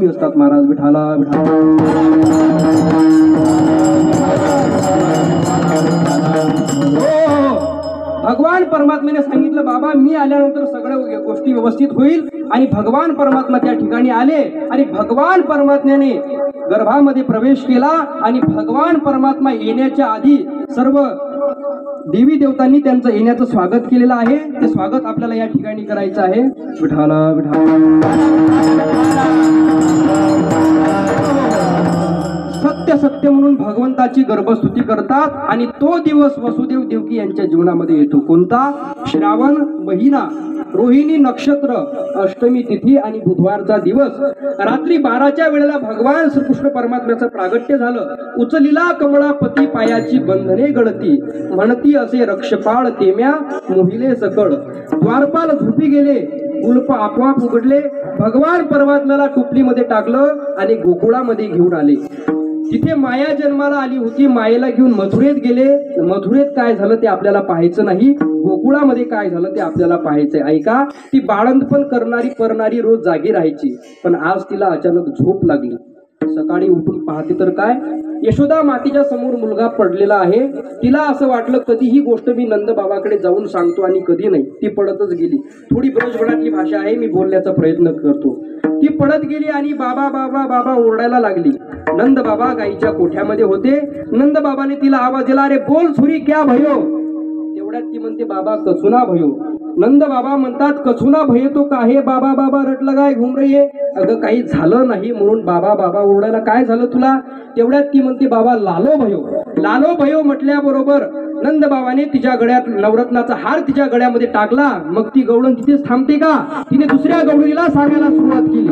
असतात महाराज. विठाला भगवान परमात्म्याने सांगितलं, बाबा मी आल्यानंतर सगळ्या गोष्टी व्यवस्थित होईल. आणि भगवान परमात्मा त्या ठिकाणी आले आणि भगवान परमात्म्याने गर्भामध्ये प्रवेश केला. आणि भगवान परमात्मा येण्याच्या आधी सर्व देवी देवतांनी त्यांचं येण्याचं स्वागत केलेलं आहे. ते स्वागत आपल्याला या ठिकाणी करायचं आहे. विठाला सत्य सत्य म्हणून भगवंताची गर्भस्तुती करतात. आणि तो दिवस वसुदेव देवकी यांच्या जीवनामध्ये येतो. कोणता? श्रावण महिना, रोहिणी नक्षत्र, अष्टमी तिथी आणि बुधवारचा दिवस. रात्री 12च्या वेळेला भगवान श्रीकृष्ण परमात्म्याचं प्रागट्य झालं. उचलिला कमळापती पायाची बंधने गळती, म्हणती असे रक्षपाळ तेम्या मोहिले सकळ. द्वारपाल झोपी गेले, कुलप आपोआप उघडले. भगवान परमात्म्याला टोपलीमध्ये टाकलं आणि गोकुळामध्ये घेऊन आले. तिथे माया जन्माला आली होती. मायेला घेऊन मथुरेत गेले. मथुरेत काय झालं ते आपल्याला पाहायचं नाही. गोकुळामध्ये काय झालं ते आपल्याला पाहायचंय. ऐका, ती बाळंतपण करणारी रोज जागी राहायची. पण आज तिला अचानक झोप लागली. सकाळी उठून पाहते तर काय, यशोदा मातेच्या समोर मुलगा पडलेला आहे. तिला असं वाटलं कधी ही गोष्ट मी नंद बाबाकडे जाऊन सांगतो आणि कधी नाही. ती पडतच गेली. थोडी ब्रजभरातली भाषा आहे, मी बोलण्याचा प्रयत्न करतो. ती पडत गेली आणि बाबा बाबा बाबा ओरडायला लागली. नंद बाबा गाईच्या कोठ्यामध्ये होते. नंद बाबाने तिला आवाज दिला, अरे बोल सुरी क्या भयो. तेवढ्यात ती म्हणते, बाबा कचुना भयो. नंद बाबा म्हणतात, कचुना भय तो काहे बाबा बाबा रटलं काय घुम रही आहे. अगं काही झालं नाही म्हणून बाबा बाबा ओरडायला. काय झालं तुला? तेवढ्यात ती म्हणते, बाबा लालो भयो. लालो भयो म्हटल्याबरोबर नंद बाबाने तिच्या गळ्यात नवरत्नाचा हार तिच्या गळ्यामध्ये टाकला. मग ती गवळण तिथेच थांबते का? तिने दुसऱ्या गवळीला सांगायला सुरुवात केली.